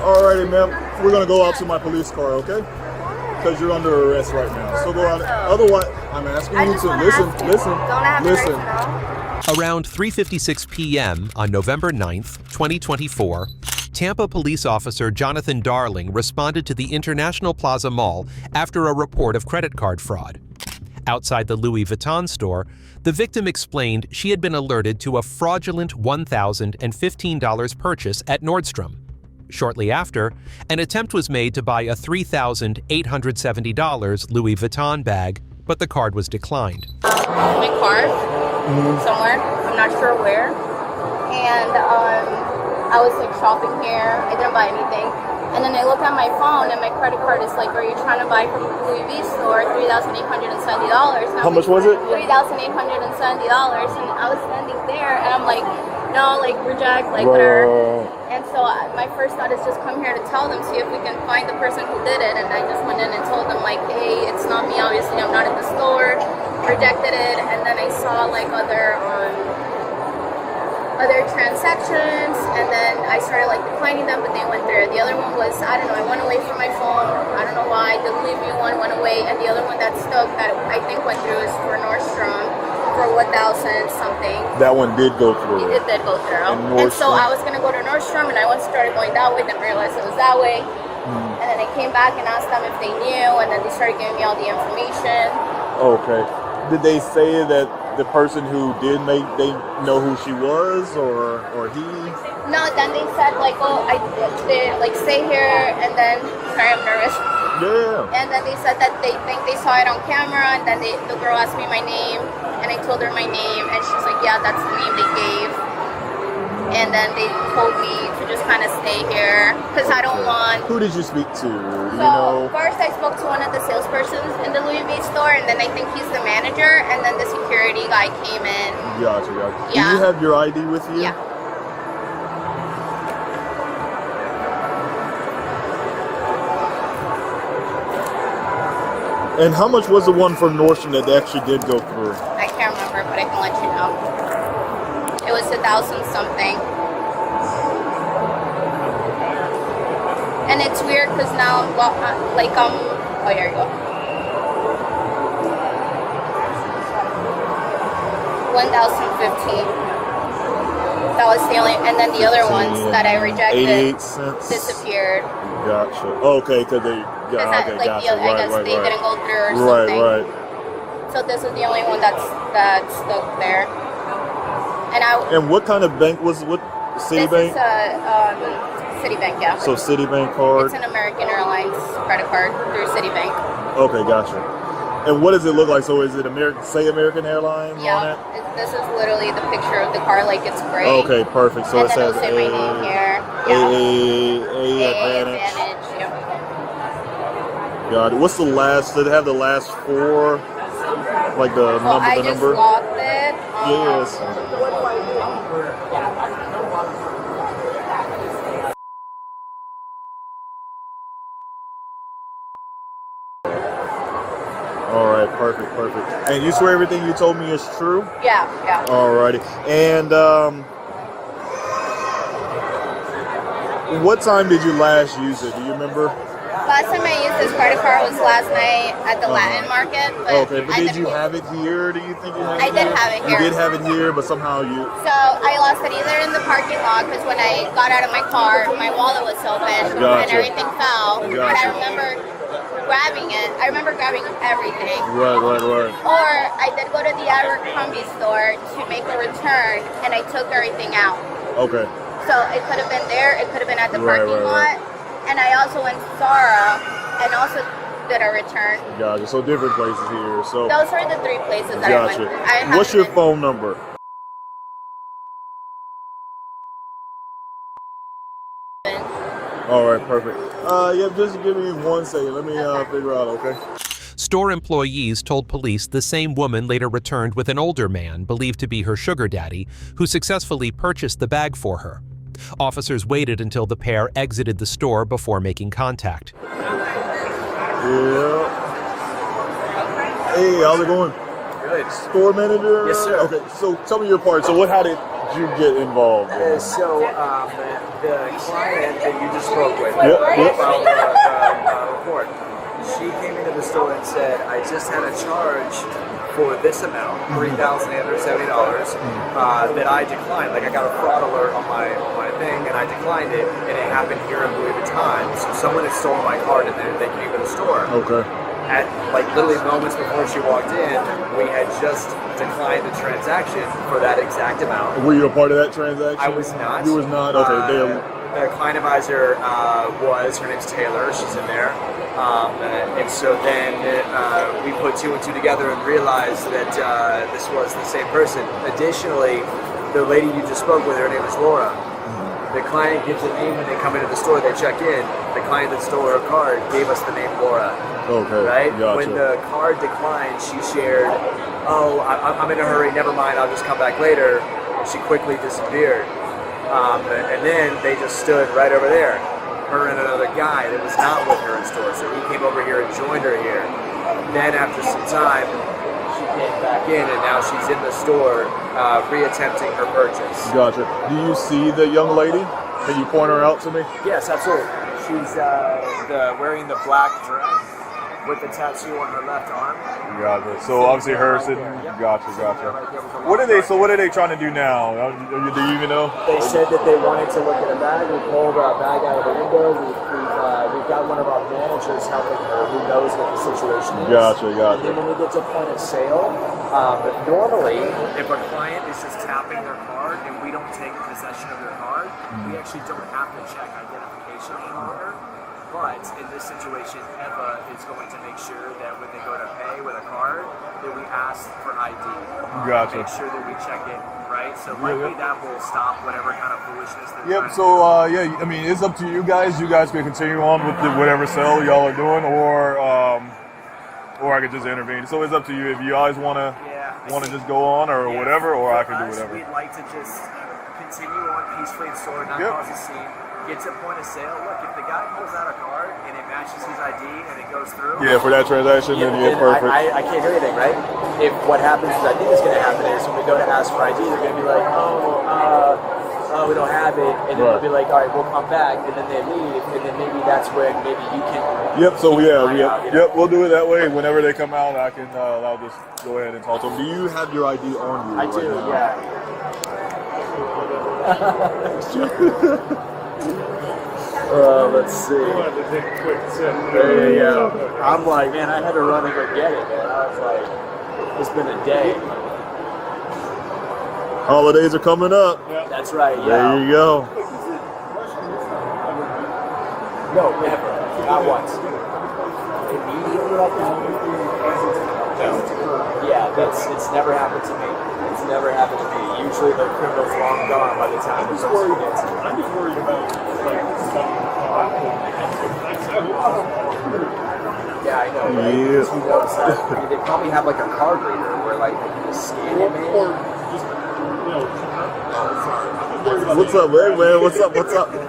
Alrighty, ma'am. We're gonna go out to my police car, okay? Because you're under arrest right now. So go out. Otherwise, I'm asking you to listen. Around 3:56 p.m. on November 9th, 2024, Tampa police officer Jonathan Darling responded to the International Plaza Mall after a report of credit card fraud. Outside the Louis Vuitton store, the victim explained she had been alerted to a fraudulent $1,015 purchase at Nordstrom. Shortly after, an attempt was made to buy a $3,870 Louis Vuitton bag, but the card was declined. My car, somewhere, I'm not sure where, and I was like shopping here. I didn't buy anything, and then I look at my phone, and my credit card is like, "Are you trying to buy from the Louis V store? $3,870." How much was it? $3,870, and I was standing there, and I'm like, no, like reject, like whatever. And so my first thought is just come here to tell them, see if we can find the person who did it. And I just went in and told them like, hey, it's not me, obviously I'm not in the store, rejected it. And then I saw like other transactions, and then I started like declining them, but they went through. The other one was, I don't know, I went away from my phone, I don't know why. The Louis V one went away, and the other one that stuck that I think went through is for Nordstrom for 1,000 something. That one did go through. It did go through. And so I was gonna go to Nordstrom, and I once started going that way, then realized it was that way. And then I came back and asked them if they knew, and then they started giving me all the information. Okay. Did they say that the person who did they know who she was, or he? No, then they said like, oh, I did like stay here, and then sorry, I'm nervous. Yeah. And then they said that they think they saw it on camera, and then the girl asked me my name, and I told her my name, and she's like, yeah, that's the name they gave. And then they told me to just kind of stay here because I don't want. Who did you speak to? First I spoke to one of the salespersons in the Louis V store, and then I think he's the manager, and then the security guy came in. Gotcha. Yeah. Do you have your ID with you? Yeah. And how much was the one from Nordstrom that actually did go through? I can't remember, but I can let you know. It was 1,000 something. And it's weird because now, oh, here you go. 1,015. That was the only, and then the other ones that I rejected 88 cents. disappeared. Gotcha. Okay, because they gotcha. I guess they didn't go through or something. Right. So this is the only one that stuck there. And what kind of bank was what? Citibank? This is Citibank, yeah. So Citibank card? It's an American Airlines credit card through Citibank. Okay, gotcha. And what does it look like? So is it American Airlines on it? This is literally the picture of the car, like it's gray. Okay, perfect. So and it then says it'll say my name here. A Advantage. Yeah. Got it. What's the last? Did it have the last four? Like the number? I just locked it. Yes. All right, perfect. And you swear everything you told me is true? Yeah. Alrighty. And what time did you last use it? Do you remember? Last time I used this credit card was last night at the Latin market. But did you have it here? Do you think you have it I did have it here. You did have it here, but somehow you... So I lost it either in the parking lot, because when I got out of my car, my wallet was open and everything fell. But I remember grabbing it. I remember grabbing everything. Right. Or I did go to the Abercrombie store to make a return, and I took everything out. Okay. So it could have been there. It could have been at the parking lot. And I also went to Zara and also did a return. Gotcha. So different places here. So those are the three places that I went to. What's your phone number? All right, perfect. Just give me 1 second. Let me figure out, okay? Store employees told police the same woman later returned with an older man believed to be her sugar daddy, who successfully purchased the bag for her. Officers waited until the pair exited the store before making contact. Yeah. Hey, how's it going? Good. Store manager? Yes, sir. Okay, so tell me your part. So what had it you get involved in? The client that you just spoke with, Yep. filed the report. She came into the store and said, "I just had a charge for this amount, $3,870, that I declined. Like I got a fraud alert on my thing, and I declined it, and it happened here in Louis Vuitton. So someone had stolen my card, and then they came to the store. Okay. At like literally moments before she walked in, we had just declined the transaction for that exact amount. Were you a part of that transaction? I was not. You was not? Okay. The client advisor was, her name's Taylor, she's in there. And so then we put two and two together and realized that this was the same person. Additionally, the lady you just spoke with, her name is Laura. The client gives a name when they come into the store, they check in. The client that stole her card gave us the name Laura. Okay. Right? Gotcha. When the card declined, she shared, "Oh, I'm in a hurry, never mind, I'll just come back later." And she quickly disappeared. And then they just stood right over there. Her and another guy that was not with her in store. So he came over here and joined her here. Then after some time, she came back in and now she's in the store reattempting her purchase. Gotcha. Do you see the young lady? Can you point her out to me? Yes, absolutely. She's wearing the black dress with the tattoo on her left arm. Gotcha. So obviously her sitting. Gotcha. What are they trying to do now? Do you even know? They said that they wanted to look at a bag. We pulled a bag out of the window. We've got one of our managers helping her who knows what the situation is. Gotcha. And then when we get to point of sale, but normally if a client is just tapping their card and we don't take possession of their card, we actually don't have to check identification any longer. But in this situation, Eva is going to make sure that when they go to pay with a card, that we ask for ID. Gotcha. Make sure that we check it, right? So likely that will stop whatever kind of foolishness they're Yep. trying So I mean, it's up to you guys. You guys can continue on with whatever sale y'all are doing, or I could just intervene. So it's up to you if you guys want to just go on or whatever, or I can do whatever. We'd like to just continue on peacefully in the store, not cause a scene. Get to point of sale. Look, if the guy pulls out a card and it matches his ID and it goes through. Yeah, for that transaction, then yeah, perfect. I can't do anything, right? If what happens is, I think is going to happen is when we go to ask for ID, they're going to be like, we don't have it, and then they'll be like, all right, we'll come back, and then they leave, and then maybe that's when maybe you can. Yep. So we'll do it that way. Whenever they come out, I can. I'll just go ahead and talk to them. Do you have your ID on you? I do. Now? Yeah. Let's see. There you go. I'm like, man, I had to run and go get it, man. I was like, it's been a day. Holidays are coming up. That's right, yeah. There you go. No, never. Not once. Yeah, it's never happened to me. It's never happened to me. Usually the criminal's long gone by the time the person gets it. I'm just worried about Yeah, I know. Right? Yeah. Who knows that? I mean, they probably have like a card reader where like they can just scan it, man. or just What's up, man? What's up? What's up? Yeah.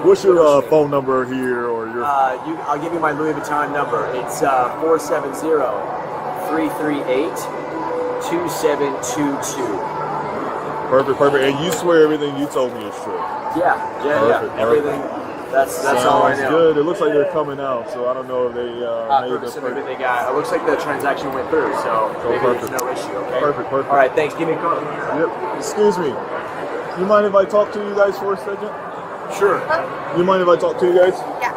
What's your phone number here, or your? I'll give you my Louis Vuitton number. It's 470-338-2722. Perfect. And you swear everything you told me is true. Yeah. Perfect. Everything. That's all I know. Good. It looks like they're coming out, so I don't know if they made So maybe they got. It looks like the transaction went through, so maybe perfect. there's no issue. Okay. Perfect. All right. Thanks. Give me a call. Yep. Excuse me. You mind if I talk to you guys for a second? Sure. You mind if I talk to you guys? Yeah.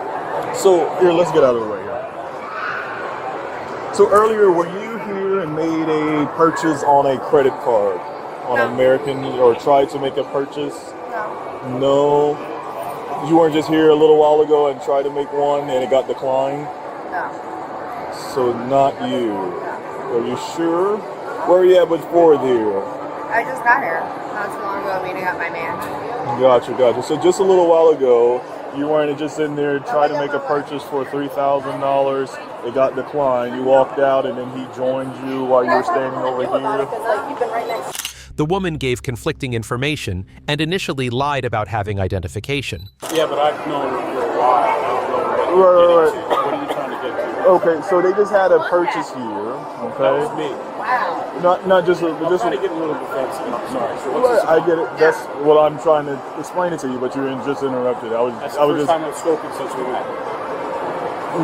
So here, let's get out of the way here. So earlier, were you here and made a purchase on a credit card on No. American, or tried to make a purchase? No. No. You weren't just here a little while ago and tried to make one and it got declined? No. So not you. Are you sure? Where are you at before there? I just got here not too long ago meeting up my man. Gotcha. So just a little while ago, you weren't just in there trying to make a purchase for $3,000. It got declined. You walked out and then he joined you while you were standing over here. The woman gave conflicting information and initially lied about having identification. yeah, but I've known her for a while. I don't know Right. what are you trying to get to? Okay, so they just had a purchase here. That was Okay. me. wow. Not just I'm just. trying to get a little defensive. I'm sorry. So Right, what's this I about? get it. That's what I'm trying to explain it to you, but you just interrupted. That's the I was first just time I've spoken since we met.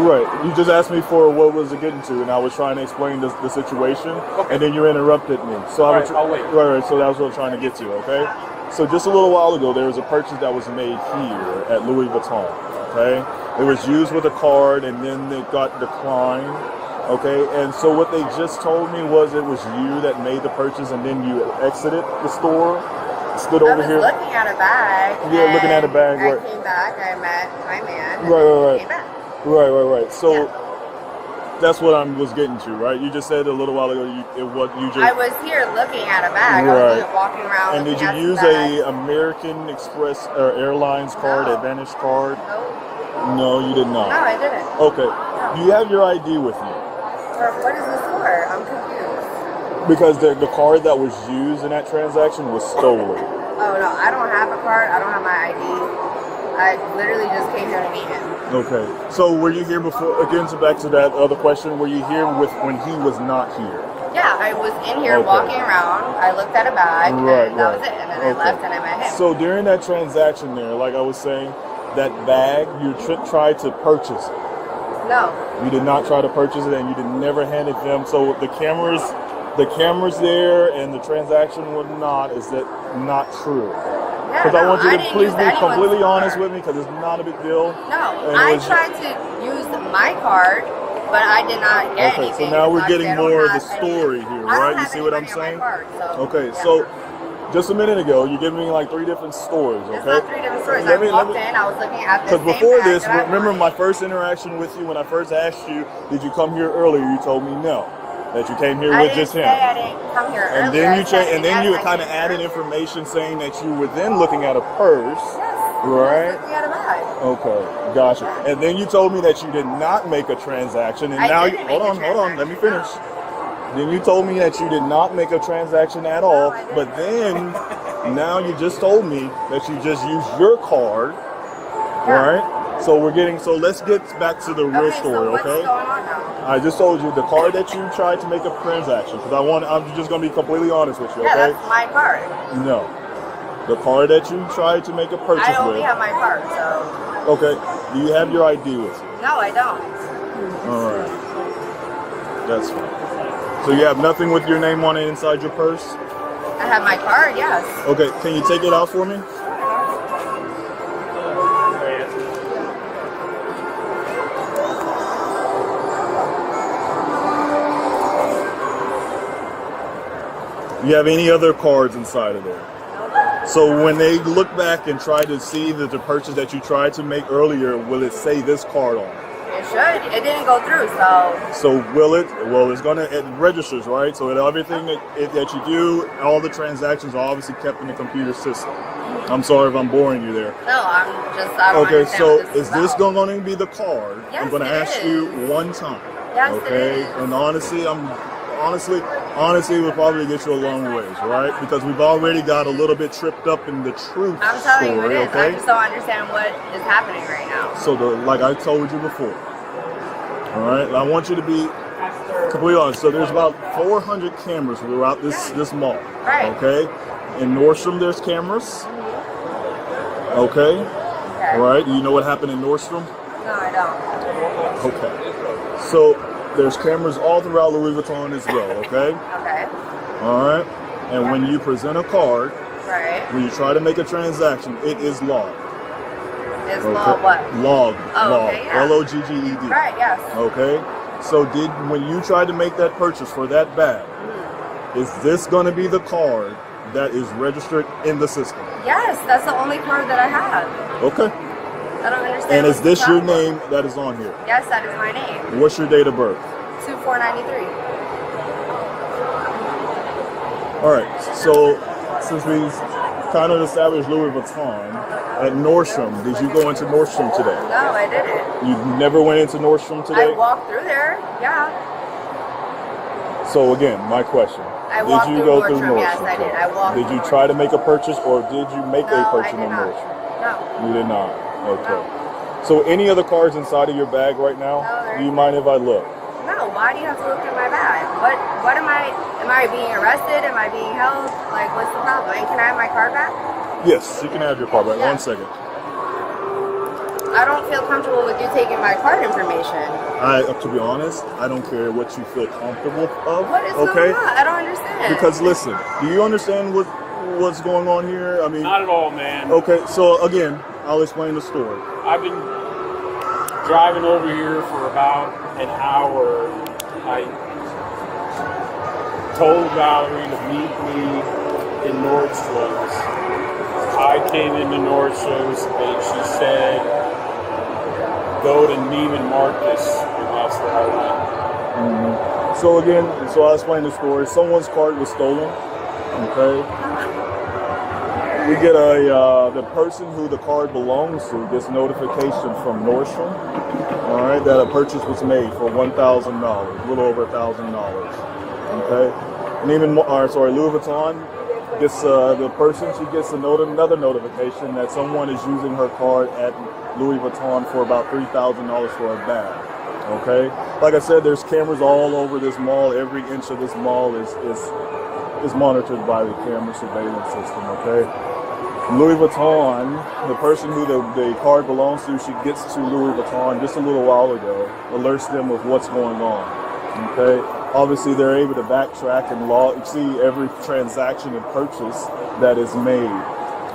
right. You just asked me for what was it getting to, and I was trying to explain the situation, Okay. and then you interrupted me. So All I right, was I'll wait. right. So that was what I'm trying to get to. Okay. So just a little while ago, there was a purchase that was made here at Louis Vuitton. Okay. It was used with a card, and then it got declined. Okay, and so what they just told me was it was you that made the purchase, and then you exited the store, stood I over was here. looking at a bag. Yeah, looking at a and bag, I right. came back. I met my man. and Right. Came back. Right. So Yeah. that's what I was getting to, right? You just said a little while ago I was here looking at a bag. I Right. was walking around. And did you looking at use some bags. a American Express or Airlines card, No. Advantage card? No, No, you did not. no, I didn't. Okay. Do you have your ID with you? What is this for? I'm confused. Because the card that was used in that transaction was stolen. Oh no, I don't have a card. I don't have my ID. I literally just came here to meet him. Okay. So were you here before? Again, so back to that other question. Were you here with when he was not here? Yeah, I was in here Okay. walking around. I looked at a bag, Right, and that right. was it. And then Okay. I left, and I met him. So during that transaction there, like I was saying, that bag you tried to purchase it. No, You did not try to purchase it, and you did never hand it them. So the cameras there, and the transaction was not. Is that not true? yeah, Because I no, want you to didn't please use be anyone's completely card. honest with me, because it's not a big deal. No, And I it was- tried to use my card, but I did not get Okay, anything. so now we're Like, getting I don't more of the have any- story here, I don't right? You have see any what I'm money on my saying? card, so, Okay, yeah. so just a minute ago, you gave me like 3 different stories, It's okay? not 3 different stories. Let I me- walked in, I was looking at the Because same before bag this, that I remember wanted. my first interaction with you when I first asked you, did you come here earlier? You told me no, that you came here I with didn't just say him. I didn't come here And earlier. then I you said, and then yes, you I kind of came added earlier. information saying that you were then looking at a purse, Yes, right? I was looking at a bag. Okay, gotcha. And then you told me that you did not make a transaction, and I now didn't make a hold on, let me finish. transaction. Then you told me that you did not make a transaction at all, I didn't. but then now you just told me that you just used your card, right? So let's get back to the real Okay, story, so what's okay? going on now? I just told you the card that you tried to make a transaction, because I'm just gonna be completely honest with you, Yeah, okay? that's my card. No. The card that you tried to make a purchase I only with. have my card, so Okay. Do you have your ID with you? no, I don't. All right. That's fine. So you have nothing with your name on it inside your purse? I have my card, yes. Okay. Can you take it out for me? You have any other cards inside of there? So when they look back and try to see the purchase that you tried to make earlier, will it say this card on it? It should. It didn't go through, so So will it? Well, it registers, right? So everything that you do, all the transactions are obviously kept in the computer system. I'm sorry if I'm boring you there. no, I don't Okay, understand so what this is this about. going to be the card? Yes, I'm going to it ask is. you one time. Yes, it okay? is. And honestly, honestly, we'll probably get you a long ways, right? Because we've already got a little bit tripped up in the truth I'm telling you story, it is. okay? I just don't understand what is happening right now. So like I told you before, all right? I want you to be completely honest. So there's about 400 cameras throughout this mall, Right. okay? In Nordstrom, there's cameras, okay? Okay. All right, do you know what happened in Nordstrom? No, I don't. Okay. So there's cameras all throughout Louis Vuitton as well, okay? Okay. All right? And when you present a card, Right. when you try to make a transaction, it is logged. Is law what? Logged. Oh, logged. okay, yeah. L-O-G-G-E-D. Right, yes. Okay? So when you tried to make that purchase for that bag, is this going to be the card that is registered in the system? Yes, that's the only card that I have. Okay. I don't understand. And is what's this the your problem. name that is on here? Yes, that is my name. What's your date of birth? 2493. All right, so since we kind of established Louis Vuitton at Nordstrom, did you go into Nordstrom today? No, I didn't. You never went into Nordstrom I today? walked through there. Yeah. So again, my question. I walked did you through go through Nordstrom, Nordstrom? yes, I did. I walked Did you through try to make a purchase or did you make a No, I purchase did in not. Nordstrom? No. You did not. Okay. So any other cards inside of your bag right now? No, there Do you isn't. mind if I look? No, why do you have to look at my bag? What am I being arrested? Am I being held? Like, what's the problem? And can I have my card back? Yes, you can have your card back. Yeah. 1 second. I don't feel comfortable with you taking my card information. To be honest, I don't care what you feel comfortable of. What is okay? going on? I don't understand. Because listen, do you understand what's going on here? I mean, Not at all, man. okay, so again, I'll explain the story. I've been driving over here for about an hour. I told Valerie to meet me in Nordstrom's. I came into Nordstrom's and she said, go to Neiman Marcus, and that's where I went. Mm-hmm. So again, I'll explain the story. Someone's card was stolen. Okay. We get the person who the card belongs to gets notification from Nordstrom. All right, that a purchase was made for $1,000, a little over $1,000. Okay. Louis Vuitton gets the person. She gets another notification that someone is using her card at Louis Vuitton for about $3,000 for a bag. Okay, like I said, there's cameras all over this mall. Every inch of this mall is monitored by the camera surveillance system. Okay, Louis Vuitton, the person who the card belongs to, she gets to Louis Vuitton just a little while ago, alerts them of what's going on. Okay, obviously they're able to backtrack and see every transaction and purchase that is made.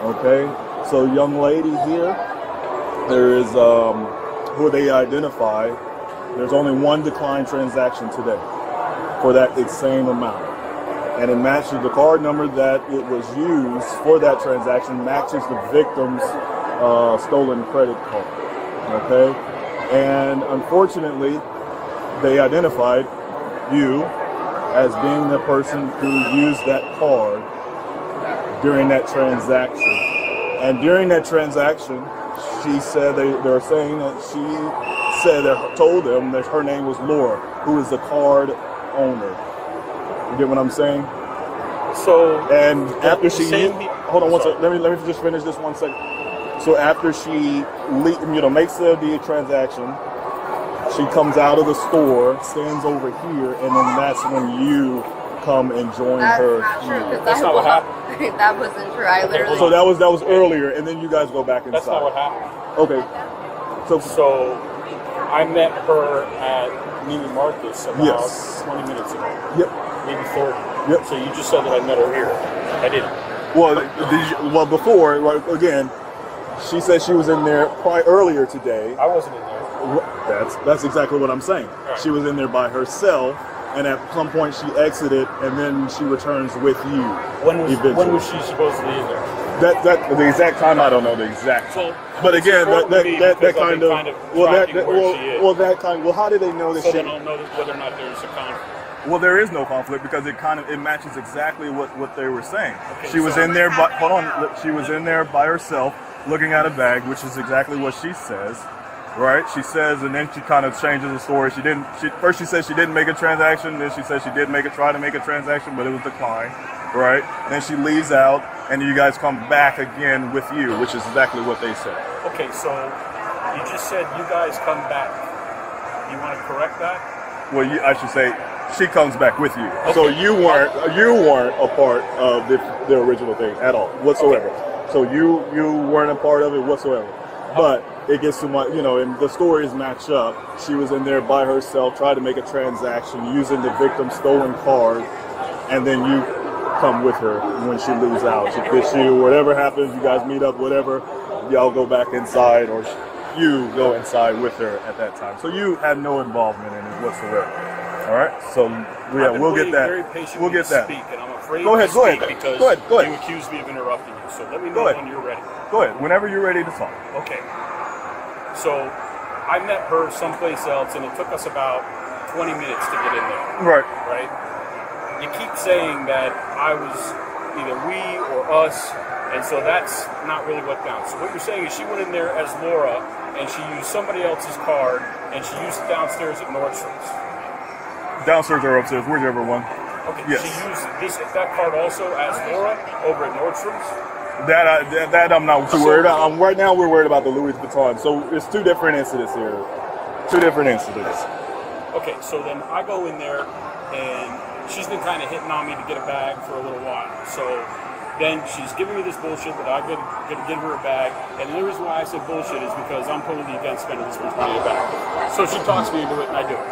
Okay, so young lady here. There is, who they identify, there's only one declined transaction today for that same amount. And it matches the card number that it was used for that transaction, matches the victim's stolen credit card. Okay? And unfortunately, they identified you as being the person who used that card during that transaction. And during that transaction, she said they're saying that told them that her name was Laura, who is the card owner. You get what I'm saying? So and after she hold on one sorry. second. Let me just finish this 1 second. So after she makes the transaction, she comes out of the store, stands over here, and then that's when you come and join her. That's not true, because That's not what happened. that wasn't true. I literally. So that was earlier, and then you guys go back inside. That's not what happened. Okay. So I met her at Neiman Marcus about Yes. 20 minutes ago. Yep. Maybe 30. Yep. So you just said that I met her here. I didn't. Well, before, right, again, she said she was in there earlier today. I wasn't in there. That's exactly what I'm saying. Right. She was in there by herself, and at some point she exited, and then she returns with you. When was she supposedly in there? That the exact time, I don't know the exact. So, but again, that kind of how do they know that so she? they don't know whether or not there's a conflict. Well, there is no conflict because it matches exactly what they were saying. Okay, she was so- in there, she was in there by herself, looking at a bag, which is exactly what she says. Right? She says, and then she kind of changes the story. First she said she didn't make a transaction, then she said she did try to make a transaction, but it was declined. Right? Then she leaves out, and you guys come back again with you, which is exactly what they said. Okay, so you just said you guys come back. You want to correct that? Well, I should say she comes back with you. Okay. So you weren't a part of the original thing at all whatsoever. Okay. So you weren't a part of it whatsoever. But it gets too much, and the stories match up. She was in there by herself, tried to make a transaction using the victim's stolen card, and then you come with her when she leaves out. She gets you, whatever happens, you guys meet up, whatever, y'all go back inside, or you go inside with her at that time. So you had no involvement in it whatsoever. All right, so we'll get that. We'll get that. Speak, and I'm afraid Go ahead. because Go ahead. you accused me of interrupting you. So let me Go know ahead. when you're ready. Go ahead. Whenever you're ready to talk. Okay. So I met her someplace else, and it took us about 20 minutes to get in there. Right. Right? You keep saying that I was either we or us, and so that's not really what counts. So what you're saying is she went in there as Laura, and she used somebody else's card, and she used it downstairs at Nordstrom's. Downstairs or upstairs, whichever one. Okay, Yes. she used that card also as Laura over at Nordstrom's? That I'm not too worried about. Right now we're worried about the Louis Vuitton. So it's two different incidents here. Two different incidents. Okay, so then I go in there, and she's been kind of hitting on me to get a bag for a little while. So then she's giving me this bullshit that I'm going to give her a bag. And the reason why I said bullshit is because I'm totally against spending this much money in a bag. So she talks me into it, and I do it.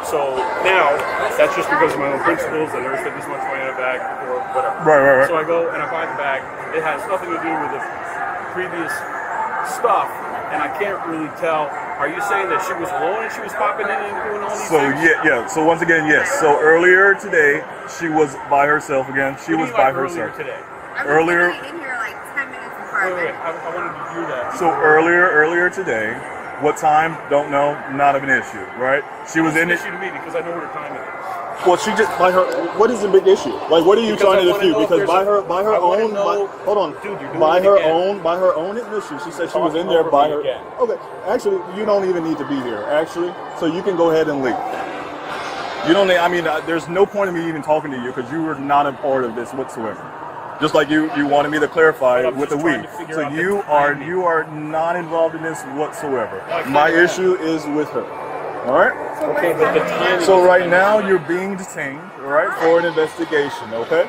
So now, that's just because of my own principles. I never spent this much money in a bag or whatever. Right. So I go and I buy the bag. It has nothing to do with the previous stuff, and I can't really tell. Are you saying that she was alone and she was popping in and doing all these So things? yeah. So once again, yes. So earlier today, she was by herself again. She was by herself. Earlier today. Earlier. I was in here like 10 minutes before. Wait. I wanted to do that. So earlier today, what time? Don't know. Not of an issue, right? She was in It's it. an issue to me because I know what her time it is. Well, she just by her. What is the big issue? Like, what are you Because trying to I wanna dispute? know if Because there's by her I wanna own. know- Hold on. Dude, you're doing By it her again. own admission, she said she was in Talking there over by me her. again. Okay, actually, you don't even need to be here. Actually, so you can go ahead and leave. You don't need. I mean, there's no point in me even talking to you because you were not a part of this whatsoever. Just like you wanted me to clarify But I'm with the just we. trying to figure So out the you timing. are not involved in this whatsoever. I can't My do that. issue is with her. All right. Okay, but the time. So right now you're being detained, all right, for an investigation. Okay.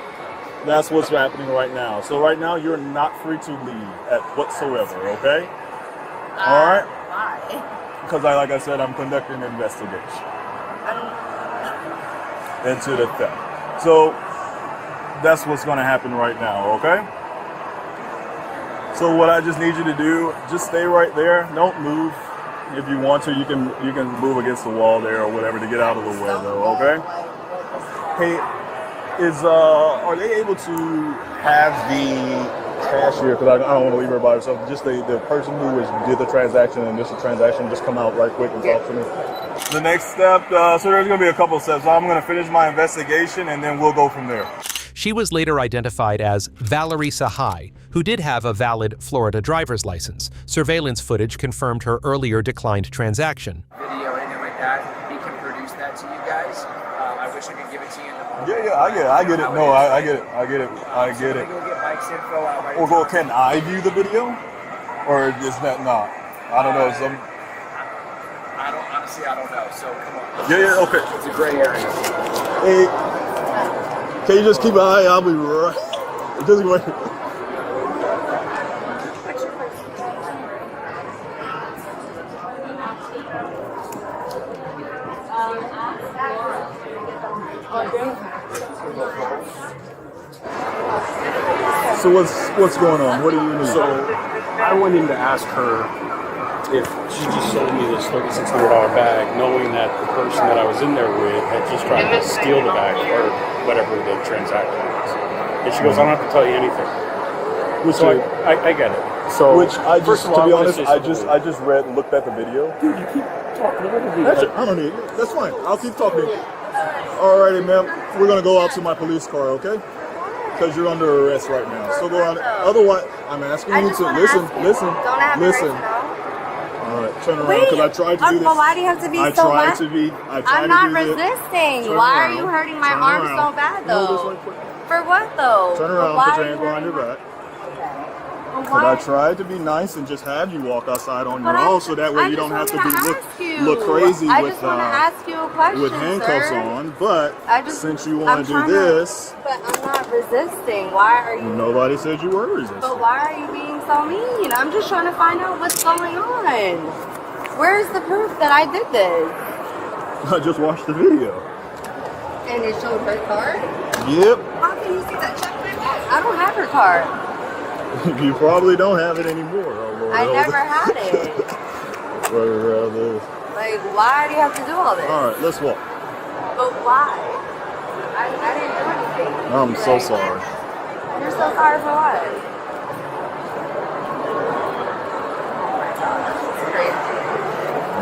That's what's happening right now. So right now you're not free to leave at whatsoever. Okay. All right. Why? Because like I said, I'm conducting an investigation into the theft. So that's what's going to happen right now, okay? So what I just need you to do, just stay right there. Don't move. If you want to, you can move against the wall there or whatever to get out of the way, though, okay? Hey, are they able to have the cashier, because I don't want to leave her by herself, just the person who did the transaction, initial transaction, just come out right quick and talk to me? The next step, so there's going to be a couple of steps. I'm going to finish my investigation and then we'll go from there. She was later identified as Valerie Sahai, who did have a valid Florida driver's license. Surveillance footage confirmed her earlier declined transaction. Video or anything like that, he can produce that to you guys. I wish I could give it to you in the moment. Yeah, I get it. No, I get it. I get it. So let me go get Mike's info out right Or now. can I view the video? Or is that not? I don't know. Honestly, I don't know. So come on. Yeah, okay. It's a gray area. Hey, can you just keep an eye? I'll be right. Just wait. So what's going on? What do you need? So I went in to ask her if she just sold me this $3,600 bag, knowing that the person that I was in there with had just tried to steal the bag or whatever the transaction was. And she goes, I don't have to tell you anything. So I get it. So Which I just, first of all, to be wanna honest, say I something. just looked at the video. Dude, you keep talking over me. Actually, I don't need it. That's fine. I'll keep talking. Alrighty, ma'am. We're gonna go out to my police car, okay? Because you're under arrest right now. So go on. Otherwise, I'm asking I you just to wanna listen. ask you, Listen. Don't I have Listen. the right to know? All right, turn around Wait, because I tried to do this. Uncle, why do you have to be I so tried mad? to be. I tried I'm to not do this. resisting. Turn Why around. are you hurting my Turn arm around. so bad, Hold though? this right quick. For what, though? Turn around. Why Put are your you hands behind your hurting back. my- Because I Why? tried to be nice and just have you walk outside on But your own, so that way I you just don't have to wanted be ask you. look crazy I with just want to ask you a question, handcuffs sir. on. But since you want to do this, But I'm not resisting. Why are you? nobody said you were resisting. But why are you being so mean? I'm just trying to find out what's going on. Where's the proof that I did this? I just watched the video. And it showed her card? Yep. How can you see that? Check my bag. I don't have her card. You probably don't have it anymore. Although I never had it. Like, why do you have to do all this? All right, let's walk. But why? I didn't do anything. I'm so Like, sorry. You're so sorry for what? Oh my God, this is crazy.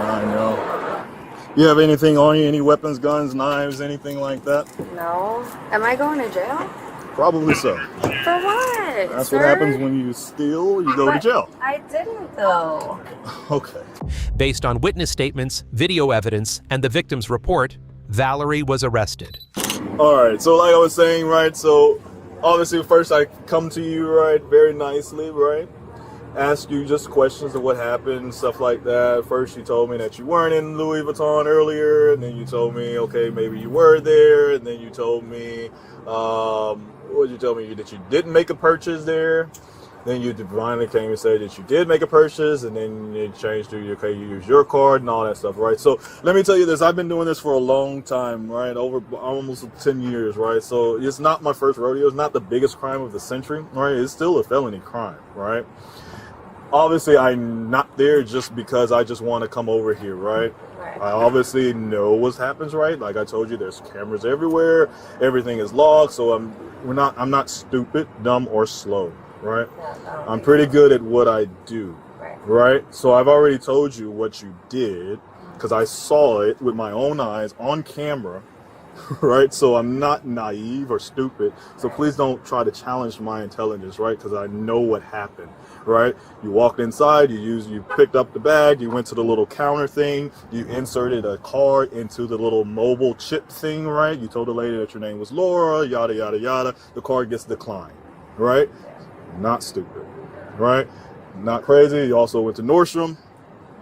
I know. You have anything on you? Any weapons, guns, knives, anything like that? No. Am I going to jail? Probably so. For what? That's sir? what happens when you steal. You go to But jail. I didn't, though. Okay. Based on witness statements, video evidence, and the victim's report, Valerie was arrested. All right. So like I was saying, right? So obviously first I come to you, right? Very nicely, right? ask you just questions of what happened, stuff like that. First, you told me that you weren't in Louis Vuitton earlier, and then you told me, okay, maybe you were there, and then you told me, what did you tell me? That you didn't make a purchase there. Then you finally came and said that you did make a purchase, and then you changed to, okay, you use your card and all that stuff, right? So let me tell you this, I've been doing this for a long time, right? Over almost 10 years, right? So it's not my first rodeo. It's not the biggest crime of the century, right? It's still a felony crime, right? Obviously, I'm not there just because I just want to come over here, right? I obviously know what happens, right? Like I told you, there's cameras everywhere. Everything is logged, so I'm not stupid, dumb, or slow. Right? I'm pretty good at what I do, right? So I've already told you what you did because I saw it with my own eyes on camera, right? So I'm not naive or stupid. So please don't try to challenge my intelligence, right? Because I know what happened, right? You walked inside, you picked up the bag, you went to the little counter thing, you inserted a card into the little mobile chip thing, right? You told the lady that your name was Laura, yada, yada, yada. The card gets declined, right? Not stupid, right? Not crazy. You also went to Nordstrom,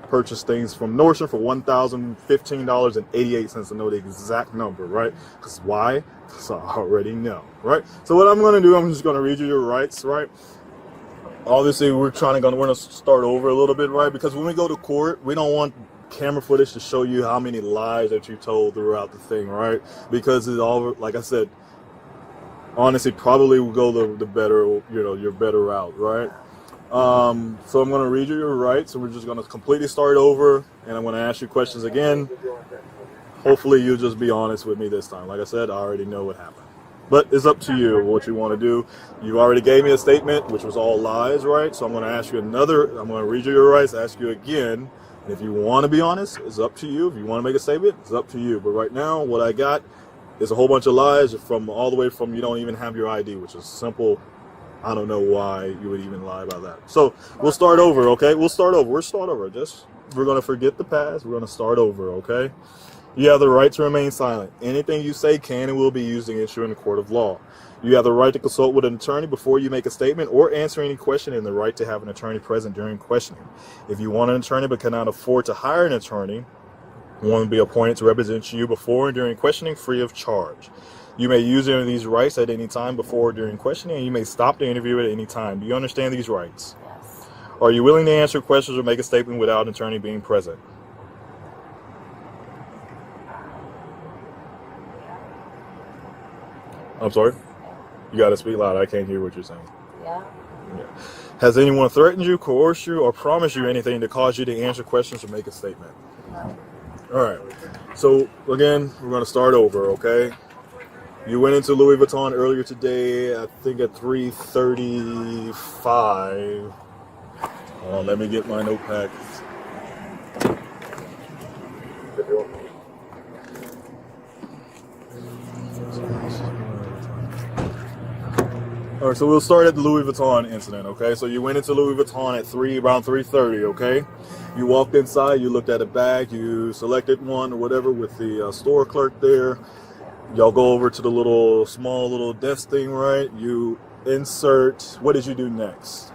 purchased things from Nordstrom for $1,015.88 to know the exact number, right? Because why? Because I already know, right? So what I'm going to do, I'm just going to read you your rights, right? Obviously, we're going to start over a little bit, right? Because when we go to court, we don't want camera footage to show you how many lies that you told throughout the thing, right? Because it's all, like I said, honestly, probably will go the better, your better route, right? So I'm going to read you your rights, and we're just going to completely start over, and I'm going to ask you questions again. Hopefully, you'll just be honest with me this time. Like I said, I already know what happened. But it's up to you what you want to do. You already gave me a statement, which was all lies, right? So I'm going to ask you I'm going to read you your rights, ask you again. And if you want to be honest, it's up to you. If you want to make a statement, it's up to you. But right now, what I got is a whole bunch of lies from all the way from you don't even have your ID, which is simple. I don't know why you would even lie about that. So we'll start over, okay? We'll start over. We're going to forget the past. We're going to start over, okay? You have the right to remain silent. Anything you say can and will be used against you in the court of law. You have the right to consult with an attorney before you make a statement or answer any question, and the right to have an attorney present during questioning. If you want an attorney but cannot afford to hire an attorney, one will be appointed to represent you before and during questioning free of charge. You may use any of these rights at any time before or during questioning, and you may stop the interview at any time. Do you understand these rights? Yes. Are you willing to answer questions or make a statement without an attorney being present? I'm sorry? You got to speak loud. I can't hear what you're saying. Yeah. Has anyone threatened you, coerced you, or promised you anything to cause you to answer questions or make a statement? No. All right. So, again, we're going to start over, okay? You went into Louis Vuitton earlier today, I think at 3:35. Hold on, let me get my notepad. All right, so we'll start at the Louis Vuitton incident, okay? So you went into Louis Vuitton at around 3:30, okay? You walked inside, you looked at a bag, you selected one or whatever with the store clerk there. Y'all go over to the small little desk thing, right? You insert, what did you do next?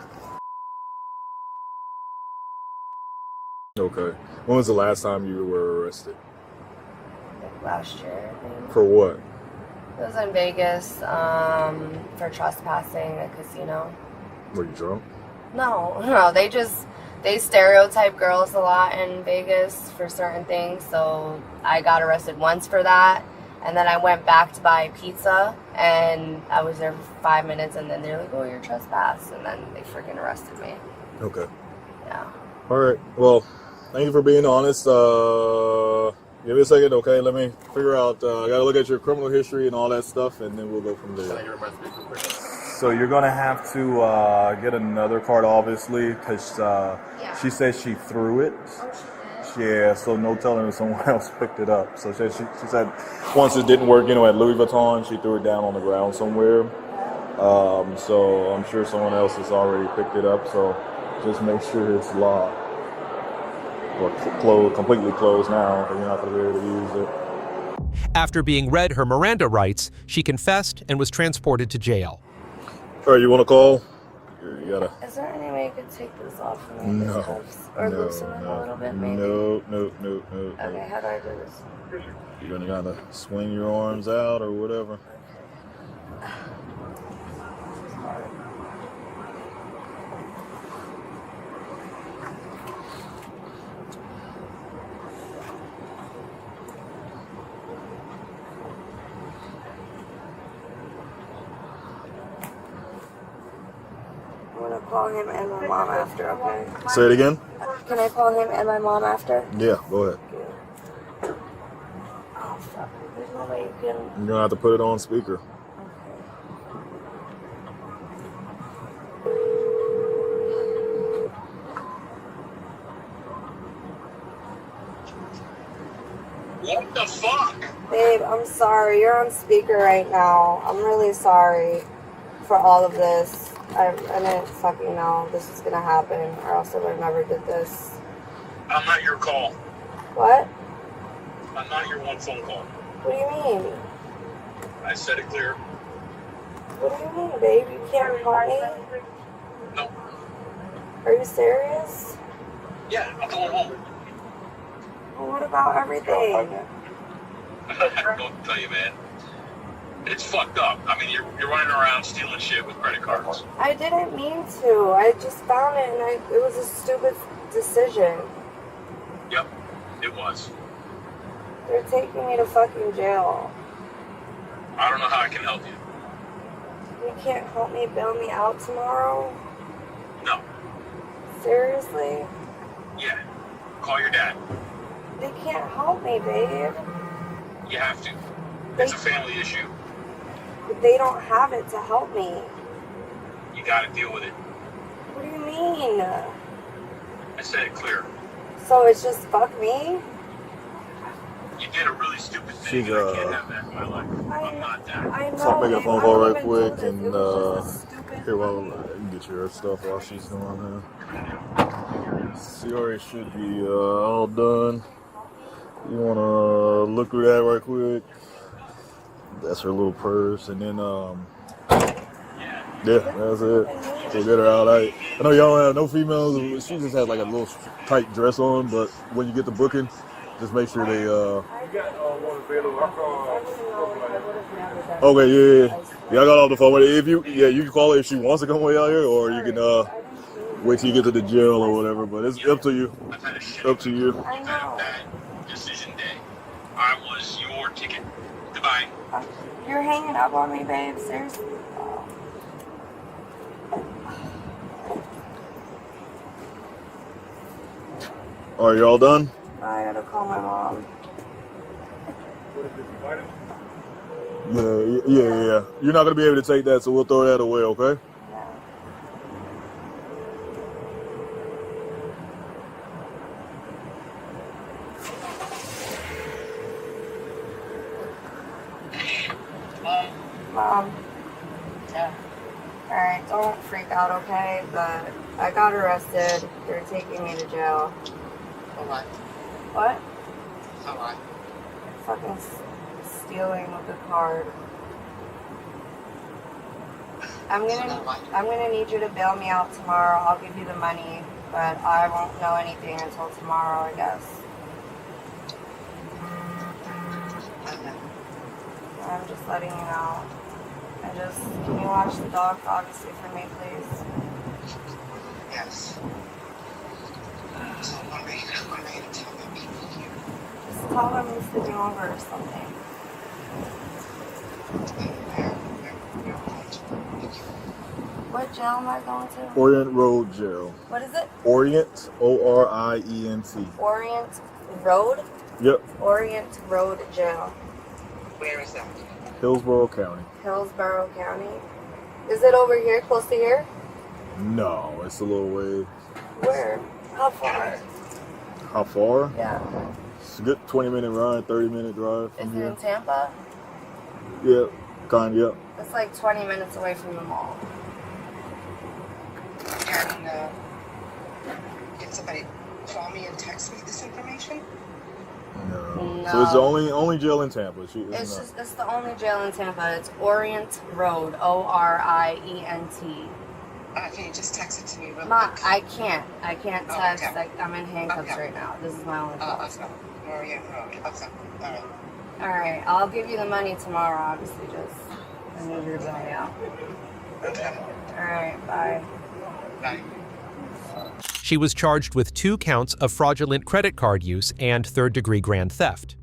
Okay. When was the last time you were arrested? Like last year, I think. For what? It was in Vegas for trespassing a casino. Were you drunk? No, they stereotype girls a lot in Vegas for certain things, so I got arrested once for that, and then I went back to buy pizza, and I was there for 5 minutes, and then they're like, oh, you're trespassed, and then they freaking arrested me. Okay. Yeah. All right. Well, thank you for being honest. Give me a second, okay? Let me figure out, I gotta look at your criminal history and all that stuff, and then we'll go from there. So you're gonna have to get another card, obviously, because she said she threw it. Oh, she did? Yeah, so no telling if someone else picked it up. So she said once it didn't work, at Louis Vuitton, she threw it down on the ground somewhere. So I'm sure someone else has already picked it up, so just make sure it's locked. Or completely closed now, so you're not going to be able to use it. After being read her Miranda rights, she confessed and was transported to jail. All right, you want to call You gotta. Is there any way you could take this off for me? No. These cuffs? Or loosen them a little bit, maybe? No. Okay, how do I do this? You're gonna gotta swing your arms out or whatever. I'm gonna call him and my mom after, okay? Say it again? Can I call him and my mom after? Yeah, go ahead. Oh, fuck. There's no way you can... You're gonna have to put it on speaker. What the fuck? Babe, I'm sorry. You're on speaker right now. I'm really sorry for all of this. I didn't fucking know this was gonna happen, or else I would have never did this. I'm not your call. What? I'm not your one phone call. What do you mean? I said it clear. What do you mean, babe? You can't call me? No. Are you serious? Yeah, I'm going home. Well, what about everything? Don't tell you, man. It's fucked up. I mean, you're running around stealing shit with credit cards. I didn't mean to. I just found it, and it was a stupid decision. Yep, it was. They're taking me to fucking jail. I don't know how I can help you. You can't help me bail me out tomorrow? No. Seriously? Yeah. Call your dad. They can't help me, babe. You have to. It's a family issue. They don't have it to help me. You gotta deal with it. What do you mean? I said it clear. So it's just fuck me? You did a really stupid thing, and I can't have that in my life. I'm not that. I know. So I'll make a phone babe, call I right didn't quick even do and this. It was just a stupid here, well, thing. you can get your stuff while she's doing that. CRA should be all done. You wanna look through that right quick? That's her little purse, and then yeah, that's it. So get her out. I know y'all don't have no females. She just has like a little tight dress on, but when you get the booking, just make sure they Okay, yeah. I got off the phone with her. If you can call her if she wants to come way out here, or you can wait till you get to the jail or whatever. But it's up to you. Up to you. I know. Decision day. I was your ticket. Goodbye. You're hanging up on me, babe. Seriously. Are you all done? I gotta call my mom. Yeah. You're not gonna be able to take that, so we'll throw that away, okay? Mom. Yeah. Alright, don't freak out, okay? But I got arrested. They're taking me to jail. For what? What? For what? Fucking stealing with the card. I'm gonna need you to bail me out tomorrow. I'll give you the money, but I won't know anything until tomorrow, I guess. I'm just letting you know. Can you watch the dog, obviously, for me, please? Yes. So when are you going to tell the people here? Just tell them I'm sleeping over or something. What jail am I going to? Orient Road Jail. What is it? Orient, O-R-I-E-N-T. Orient Road? Yep, Orient Road Jail. Where is that? Hillsborough County. Hillsborough County. Is it over here, close to here? No, it's a little way. Where? How far? How far? Yeah. It's a good 20-minute ride, 30-minit drive Is from it here. in Tampa? Yeah, yep. It's like 20 minutes away from the mall. Can somebody call me and text me this information? No. No. So it's the only jail in Tampa. It's the only jail in Tampa. It's Orient Road, O-R-I-E-N-T. Can you just text it to me real Ma, quick? I can't. I can't Oh, text. okay. I'm in handcuffs Okay. right now. This is my only call. Awesome. Maria, awesome. All right. All right, I'll give you the money tomorrow. Obviously, just I need your bill now. Okay. All right, bye. Bye. She was charged with 2 counts of fraudulent credit card use and third-degree grand theft.